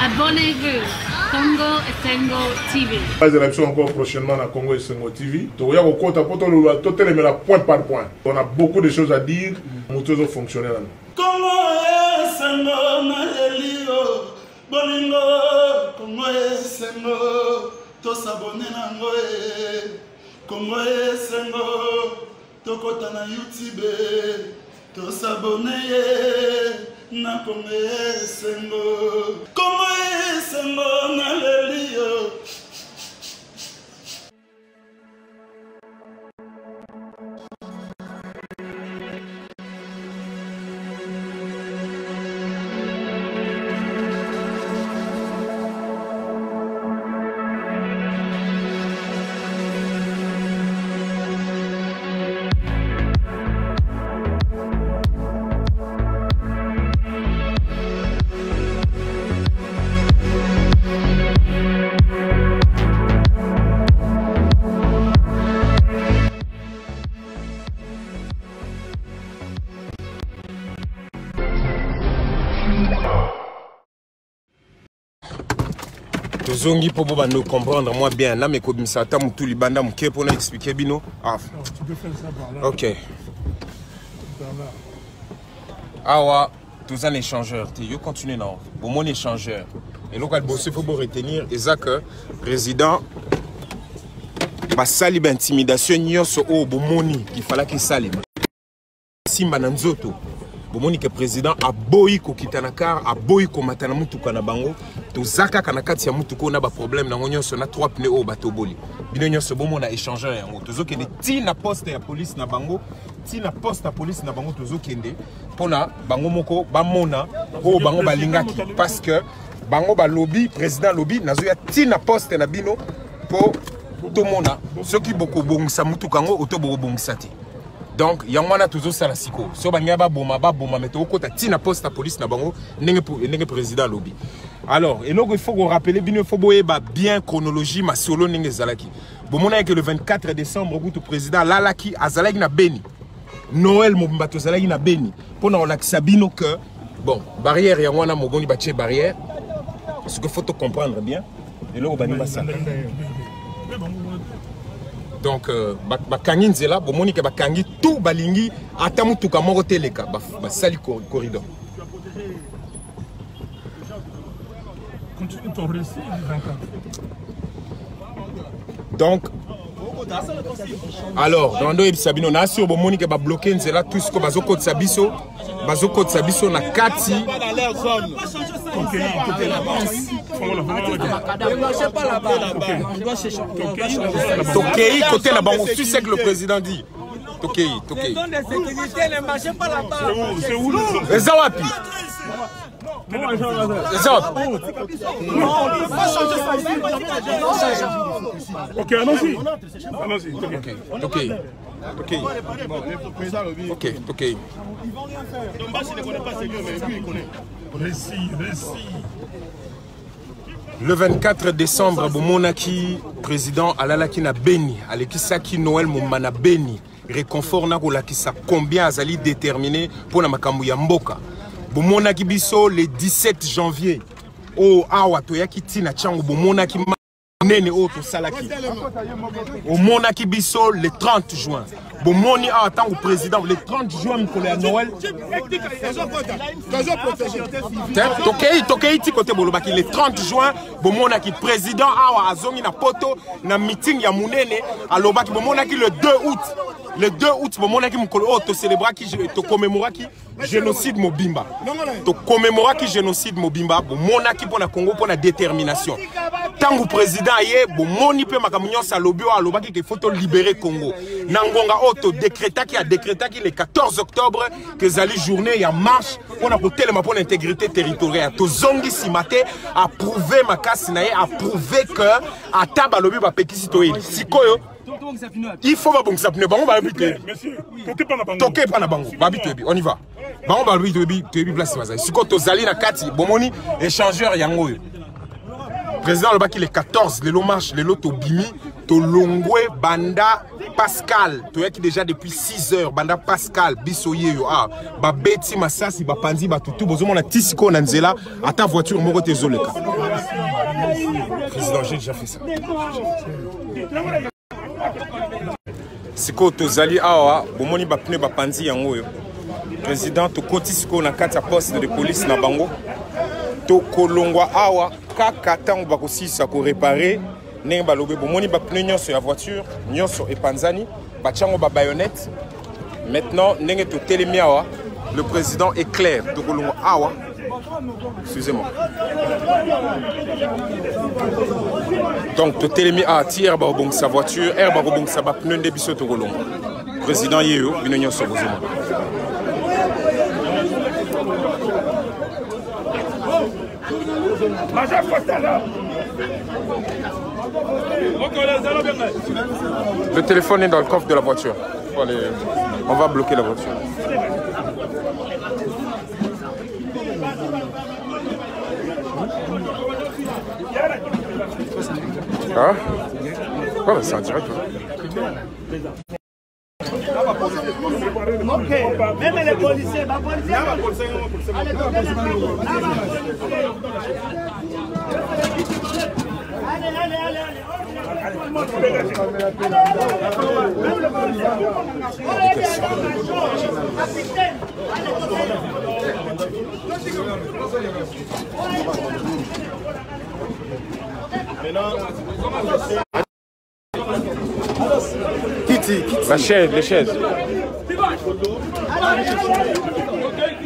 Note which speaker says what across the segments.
Speaker 1: Abonnez-vous. Congo Esengo TV.
Speaker 2: Les élections encore prochainement à Congo Esengo TV. Donc, il y a point par point. On a beaucoup de choses à dire. Nous devons fonctionner là.
Speaker 3: Congo Esengo Nalelio. Bolingo Congo Esengo. Tous abonnés nango. Congo Esengo. Tokota na YouTube. Tous abonnés na Congo Esengo. Congo Esengo Nalelio.
Speaker 4: Zongi pour nous comprendre moi bien là mais comme ça t'as tout libanda m'ké pour nous expliquer bino ah
Speaker 2: tu peux faire ça par là.
Speaker 4: OK awa tous un échangeur tu yo continuer non bon mon échangeur et local boss faut retenir et que président ba sali ba intimidation nyonso o bo moni il fallait qu'il sali simba na nzoto bomoni que président a boyi ko kitana car a boyi ko matana mutuka na bango to zaka kana kati ya mutuko na ba problème na nyonso na 3 pneus o bato boli bino nyonso bomona échangeur yango tozo kende ti na poste ya police na bango ti na poste ya police na bango tozo kende pona bango moko ba mona o bango balingaki parce que bango ba lobby président lobby nazo ya ti na poste na bino po to mona ceux qui beaucoup bongisa mutuka ngo oto boko bongisa ti. Donc, il y a un toujours ça la siko. Si on a ba boma mais au côté tina poste la police na bango n'enge président lobby. Alors, et donc il faut qu'on rappelle bien faut bien chronologie ma solo n'enge zalaki. Bon mon que le 24 décembre le président lalaki azalaki na Beni. Noël mobimba to zalaki na Beni. Pour na on sabino que bon, barrière ya wana mogoni batie barrière. Ce que faut comprendre bien. Et là on va ça. Donc, bakangi nzela, bomoni ke bakangi tout balingi atamutuka moko teleka ba sali corridor.
Speaker 2: Continue ton récit.
Speaker 4: Donc, alors, dans le Sabino, on a sur bomoni ke ba bloquer nzela tout ce que bazoko tsabiso na kati. Tokei côté là-bas, tu sais que le président dit. Tokei. C'est où les Zawapi.
Speaker 2: Ok, allons-y.
Speaker 4: Tokei. Le 24 décembre, Monaki, président Alalaki na Beni, Alekisaki Noël Moumana Beni, réconfort na kolakisa combien azali déterminé pour na makambu ya mboka. Monaki biso le 17 janvier, o awa toyaki tina chango Monaki nene o to salaki. Au Monaki biso le 30 juin. Bomoni a tant que président le 30 juin pour le Noël. Tokei ti côté bolobaki le 30 juin bomona ki président awa azongi na poto na meeting ya munene alobaki bomona ki le 2 août. Le 2 août bomona ki mukolo o to célébrer ki to commémorer ki génocide Mobimba. To commémorer ki génocide Mobimba bomona ki pour na Congo pour la détermination. Tant que président yé bomoni pe makamunyo salobio alobaki ke faut libérer Congo. Nangonga auto décréta qui a décrété le 14 octobre que zali journée ya marche on a côté le pour l'intégrité territoriale. To zongi simate a prouvé makasi na ye a prouvé que ataba lobi ba pekisi to il. Sikoyo il faut pas bon ça pne bango ba habiter.
Speaker 2: Monsieur, toquez pas na bango.
Speaker 4: Toquez pas na bango. Ba habiter on y va. Bango ba habiter to bi place bazali. Siko to zali na kati bomoni échangeur yango yo. Président le baki le 14 le lo marche le loto bimi Tolongwe Banda Pascal. Tu es qui déjà depuis 6 heures. Banda Pascal. Bisoye yo. Ah. Ba beti masasi ba panzi ba tutu. Bozo mona tisiko nanzela. À ta voiture moko tezoleka. Président, j'ai déjà fait ça. Siko tozali awa. Bomoni ba pne ba panzi yango yo. Président to koti siko na kati ya poste de police na bango. To kolongwa awa kaka tango ba kosisa ko réparer. Neng balobe bomoni ba pneu nyonso ya voiture nyonso epanzani ba chango ba baïonnette. Maintenant nenge to telemi awa le président est clair to kolongo awa. Excusez-moi. Donc to telemi a tier ba bong sa voiture air ba bong sa ba pneu de biso to kolongo. Président yeyo bino nyonso bozoma. Le téléphone est dans le coffre de la voiture. On va bloquer la voiture. Ah? Ouais, bah, c'est en direct.
Speaker 5: Ok, même les policiers,
Speaker 4: La chaise, les chaises.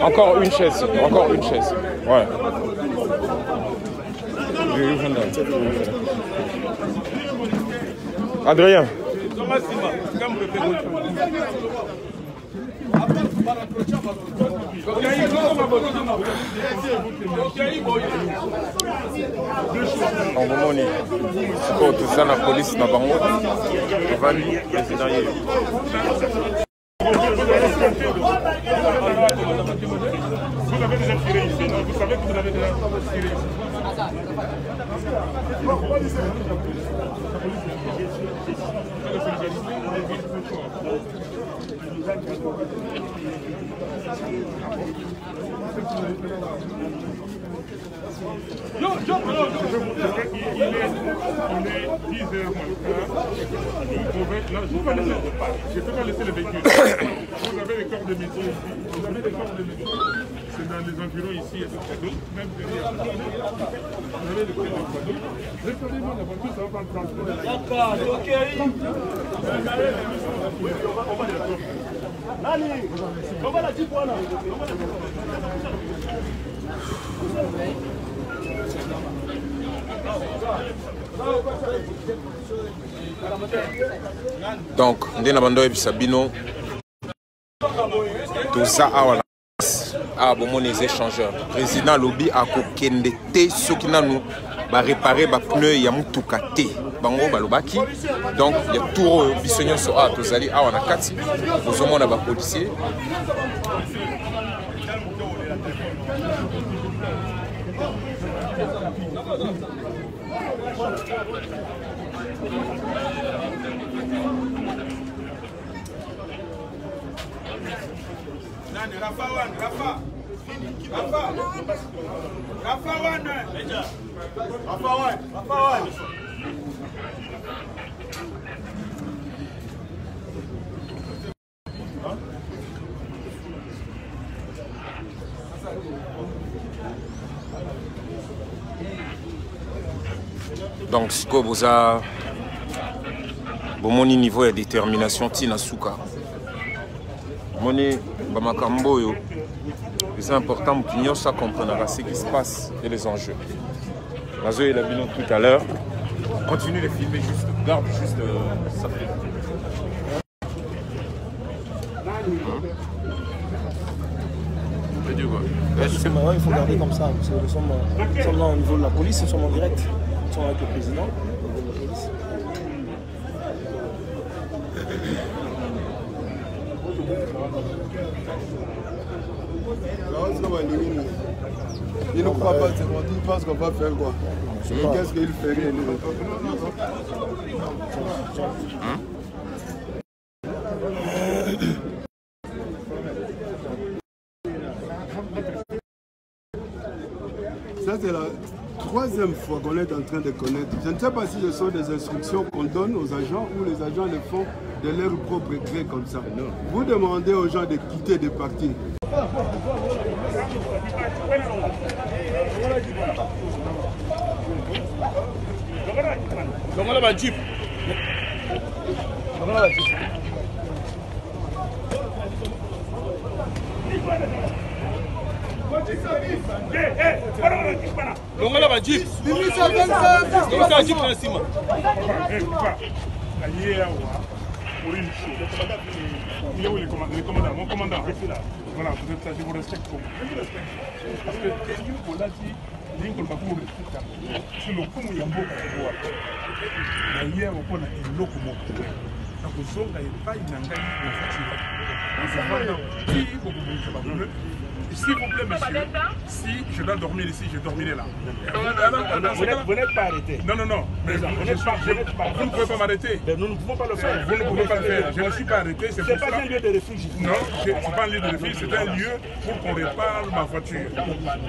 Speaker 4: Encore une chaise, encore une chaise. Ouais. Adrien. En moment on est tout ça la police n'a pas honte. Président
Speaker 2: Vous avez déjà tiré ici, non? Vous savez que vous avez déjà tiré ici. Il est 10h moins le quart. Je ne peux pas laisser le véhicule. Vous avez les corps de métier ici. Vous avez les corps de métier. C'est dans les environs ici, il y a d'autres cadeaux. Même derrière. Vous avez les corps de cadeaux. Restez-moi la voiture, ça va prendre transport. D'accord, ok. On va la dire quoi là?
Speaker 4: Donc, ndena bando ebisa bino tout ça a bon les échangeurs. Président lobby a kokende te soki nanu ba réparer ba pneu ya mutuka te. Bango balobaki. Donc il y a tout bisonyo so a tozali a wana kati. Bozomona ba policier. Donc, ce que vous avez, mon niveau de détermination, Tina Souka. Mon Bamakambo, c'est important que nous comprenions ce qui se passe et les enjeux. Nazo et la bilan tout à l'heure. Continue de filmer, juste, garde juste ça fait.
Speaker 5: Il faut garder comme ça, parce que nous sommes là au niveau de la police, nous sommes en direct, nous sommes avec le président.
Speaker 6: Il ne croit pas, c'est qu'on dit, il pense qu'on va faire quoi? Qu'est-ce qu'il ferait lui? Ça, c'est la troisième fois qu'on est en train de connaître. Je ne sais pas si ce sont des instructions qu'on donne aux agents ou les agents le font de leur propre gré comme ça. Vous demandez aux gens de quitter, de partir.
Speaker 2: Mon commandant, voilà, vous êtes là, je vous respecte. Parce que c'est le coup où il y a beaucoup de voix. D'ailleurs, on a un loco moko. Donc, on a pas une engagement de fatigue. S'il vous plaît, monsieur, si je dois dormir ici, je dormirai là.
Speaker 5: Vous n'êtes pas arrêté.
Speaker 2: Non, non, non. Mais vous ne pouvez pas m'arrêter.
Speaker 5: Nous ne pouvons pas le faire.
Speaker 2: Vous ne pouvez pas le faire. Je ne suis pas arrêté.
Speaker 5: Ce n'est pas un lieu de refuge.
Speaker 2: Non, ce n'est pas un lieu de refuge, c'est un lieu pour qu'on répare ma voiture.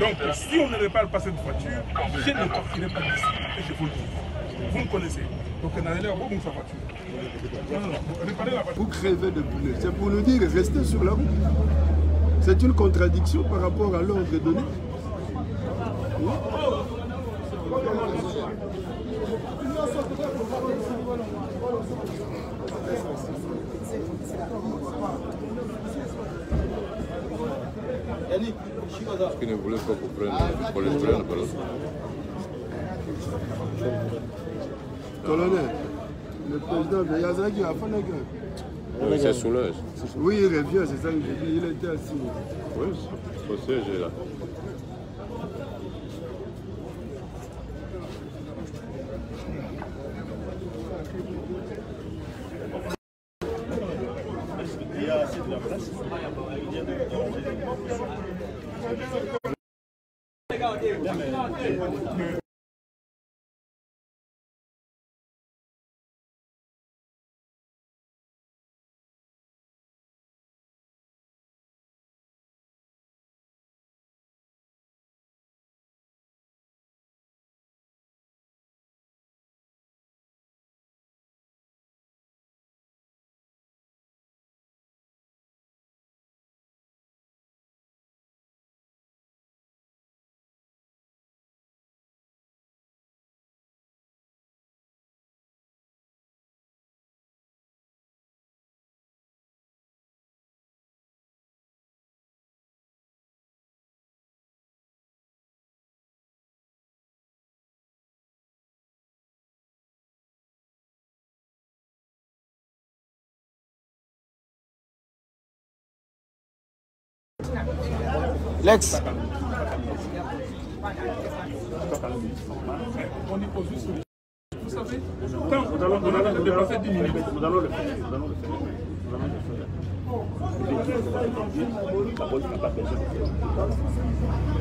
Speaker 2: Donc, si on ne répare pas cette voiture, je ne partirai pas d'ici. Et je vous le dis. Vous me connaissez. Donc, on a l'air de sa voiture. Non, non, non. Réparez la voiture.
Speaker 6: Vous crevez de pneus. C'est pour nous dire restez sur la route. C'est une contradiction par rapport à l'ordre donné.
Speaker 7: Parce qu'ils ne voulaient pas qu'on les prenne.
Speaker 6: Colonel, le président de Yazaki a fait la gueule.
Speaker 7: Oui, c'est Soulage.
Speaker 6: Oui, il revient, c'est ça que je dis, il était assis.
Speaker 7: Oui, au siège est là.
Speaker 5: Il y a assez de la place. Lex.
Speaker 2: On y pose juste. Vous savez, quand on a dépassé 10 minutes.
Speaker 5: Nous allons le faire.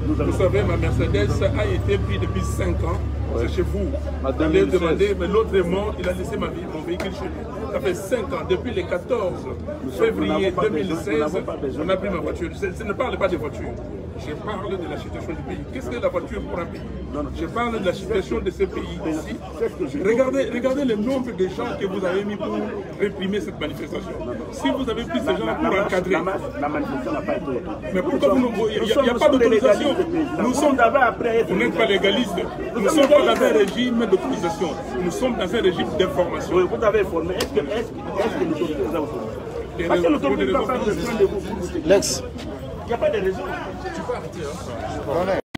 Speaker 2: Vous savez, ma Mercedes a été prise depuis 5 ans. C'est chez vous. Je l'ai demandé, mais l'autre est mort, il a laissé mon véhicule chez lui. Ça fait 5 ans, depuis le 14 février 2016, on a pris ma voiture. Je ne parle pas de voiture. Je parle de la situation du pays. Qu'est-ce que la voiture pour un pays? Je parle de la situation de ce pays ici. Regardez le nombre de gens que vous avez mis pour réprimer cette manifestation. Si vous avez pris ces gens pour encadrer.
Speaker 5: La manifestation n'a pas été.
Speaker 2: Mais pourquoi vous il n'y a pas d'autorisation? Nous sommes vous n'êtes pas légaliste. Nous ne sommes pas dans un régime d'autorisation. Nous sommes dans un régime d'information.
Speaker 5: Oui, vous avez informé. Est-ce que nous sommes vous informés? Parce que nous sommes pas prendre de vous.
Speaker 6: Lex.
Speaker 5: Il n'y a pas de raison.
Speaker 2: Tu peux arrêter, hein?